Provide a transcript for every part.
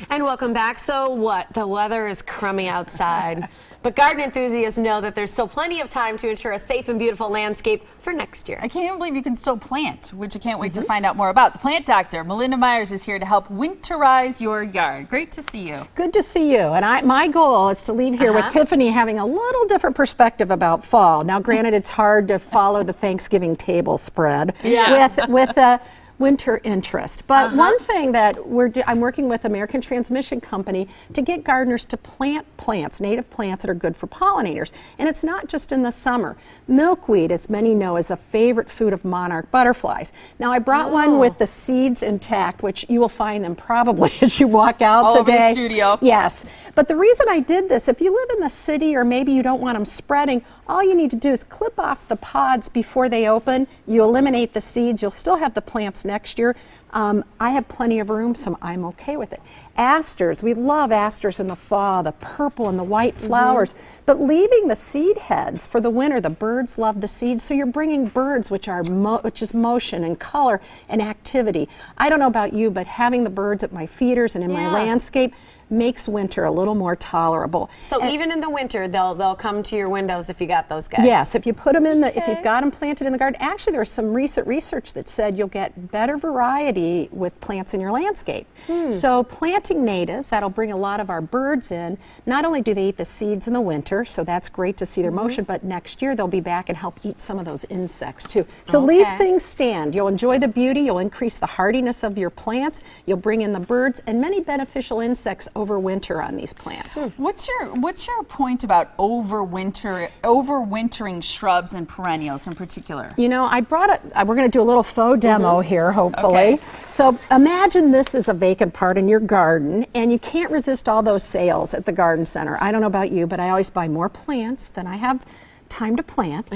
And welcome back. So what? The weather is crummy outside. But garden enthusiasts know that there's still plenty of time to ensure a safe and beautiful landscape for next year. I can't even believe you can still plant, which I can't wait to find out more about. The plant doctor, Melinda Myers, is here to help winterize your yard. Great to see you. Good to see you. And my goal is to leave here with Tiffany having a little different perspective about fall. Now, granted, it's hard to follow the Thanksgiving table spread with winter interest. But one thing that I'm working with American Transmission Company to get gardeners to plant plants, native plants that are good for pollinators. And it's not just in the summer. Milkweed, as many know, is a favorite food of monarch butterflies. Now, I brought one with the seeds intact, which you will find them probably as you walk out today. All over the studio. Yes. But the reason I did this, if you live in the city or maybe you don't want them spreading, all you need to do is clip off the pods before they open. You eliminate the seeds. You'll still have the plants next year. I have plenty of room, so I'm okay with it. Asters, we love asters in the fall, the purple and the white flowers. But leaving the seed heads for the winter, the birds love the seeds, so you're bringing birds, which is motion and color and activity. I don't know about you, but having the birds at my feeders and in my landscape makes winter a little more tolerable. So even in the winter, they'll come to your windows if you got those guys. Yes, if you put them in if you've got them planted in the garden. Actually, there was some recent research that said you'll get better variety with plants in your landscape. So planting natives, that'll bring a lot of our birds in. Not only do they eat the seeds in the winter, so that's great to see their motion, but next year they'll be back and help eat some of those insects too. So leave things stand. You'll enjoy the beauty, you'll increase the hardiness of your plants, you'll bring in the birds and many beneficial insects over winter on these plants. What's your point about overwintering shrubs and perennials in particular? You know, I brought it. We're going to do a little faux demo here, hopefully. So imagine this is a vacant part in your garden, and you can't resist all those sales at the garden center. I don't know about you, but I always buy more plants than I have time to plant.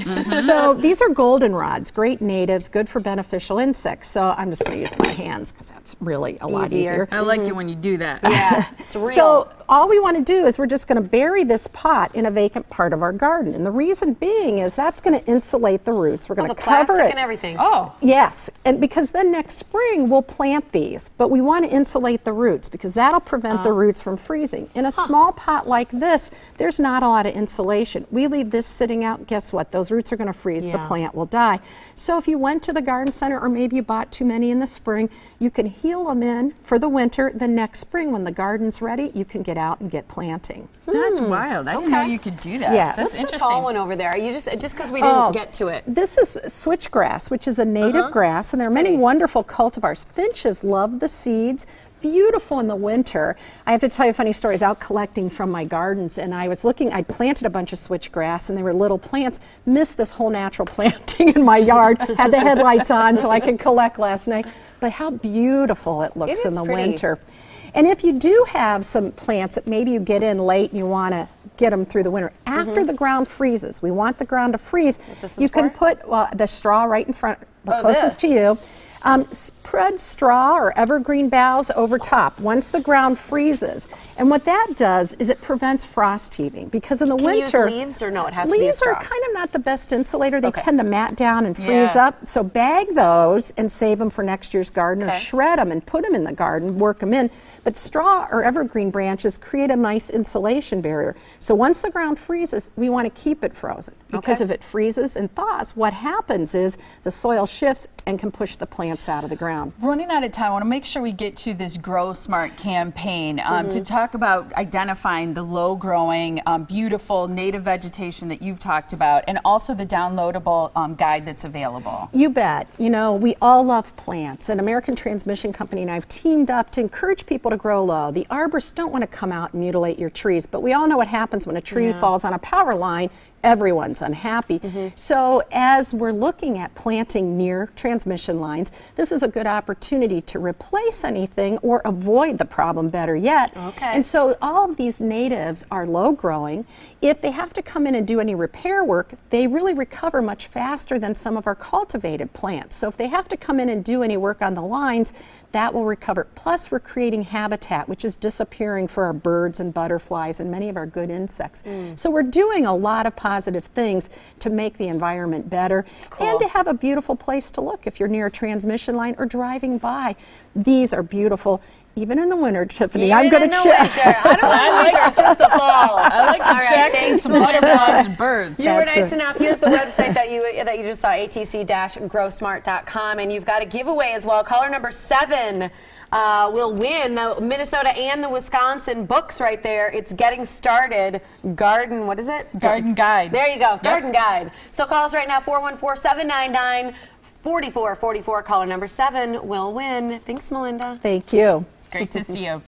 So these are goldenrods, great natives, good for beneficial insects. So I'm just going to use my hands because that's really a lot easier. I like it when you do that. Yeah, it's real. So all we want to do is we're just going to bury this pot in a vacant part of our garden. And the reason being is that's going to insulate the roots. We're going to cover plastic it. and everything. Oh. Yes, and because then next spring we'll plant these, but we want to insulate the roots because that'll prevent the roots from freezing. In a small pot like this, there's not a lot of insulation. We leave this sitting out, guess what? Those roots are going to freeze, the plant will die. So if you went to the garden center or maybe you bought too many in the spring, you can heal them in for the winter. The next spring when the garden's ready, you can get out and get planting. That's wild. I didn't know you could do that. Yes. That's What's interesting. the tall one over there? You just because we didn't get to it. This is switchgrass, which is a native grass, and there are many wonderful cultivars. Finches love the seeds. Beautiful in the winter. I have to tell you a funny story. I was out collecting from my gardens and I was looking, I planted a bunch of switchgrass and they were little plants. Missed this whole natural planting in my yard. Had the headlights on so I could collect last night. But how beautiful it looks in the winter. And if you do have some plants that maybe you get in late and you want to get them through the winter, after the ground freezes, we want the ground to freeze, you can put the straw right in front, the closest to you. Spread straw or evergreen boughs over top once the ground freezes. And what that does is it prevents frost heaving because in the winter... Can you use leaves or no, it has to be a straw? Leaves are kind of not the best insulator. They tend to mat down and freeze up. So bag those and save them for next year's garden or shred them and put them in the garden, work them in. But straw or evergreen branches create a nice insulation barrier. So once the ground freezes, we want to keep it frozen because if it freezes and thaws, what happens is the soil shifts and can push the plants out of the ground. Running out of time, I want to make sure we get to this Grow Smart campaign to talk about identifying the low-growing, beautiful native vegetation that you've talked about, and also the downloadable guide that's available. You bet. You know, we all love plants, and American Transmission Company and I have teamed up to encourage people to grow low. The arborists don't want to come out and mutilate your trees, but we all know what happens when a tree falls on a power line. Everyone's unhappy. So as we're looking at planting near transmission lines, this is a good opportunity to replace anything or avoid the problem, better yet. And so all of these natives are low growing. If they have to come in and do any repair work, they really recover much faster than some of our cultivated plants. So if they have to come in and do any work on the lines, that will recover. Plus, we're creating habitat, which is disappearing for our birds and butterflies and many of our good insects. So we're doing a lot of positive things to make the environment better and to have a beautiful place to look if you're near a transmission transmission line or driving by. These are beautiful. Even in the winter, Tiffany, Even I'm going in to the check. winter. I don't like winter, it's just the fall. I like to All right, check thanks, some butterflies and birds. You were That's nice right. enough. Here's the website that you just saw, atc-growsmart.com, and you've got a giveaway as well. Caller number 7 will win the Minnesota and the Wisconsin books right there. It's Getting Started Garden. What is it? Garden Guide. There you go. Garden Guide. So call us right now, 414-799-4444. Caller number 7 will win. Thanks, Melinda. Thank you. Great to see you.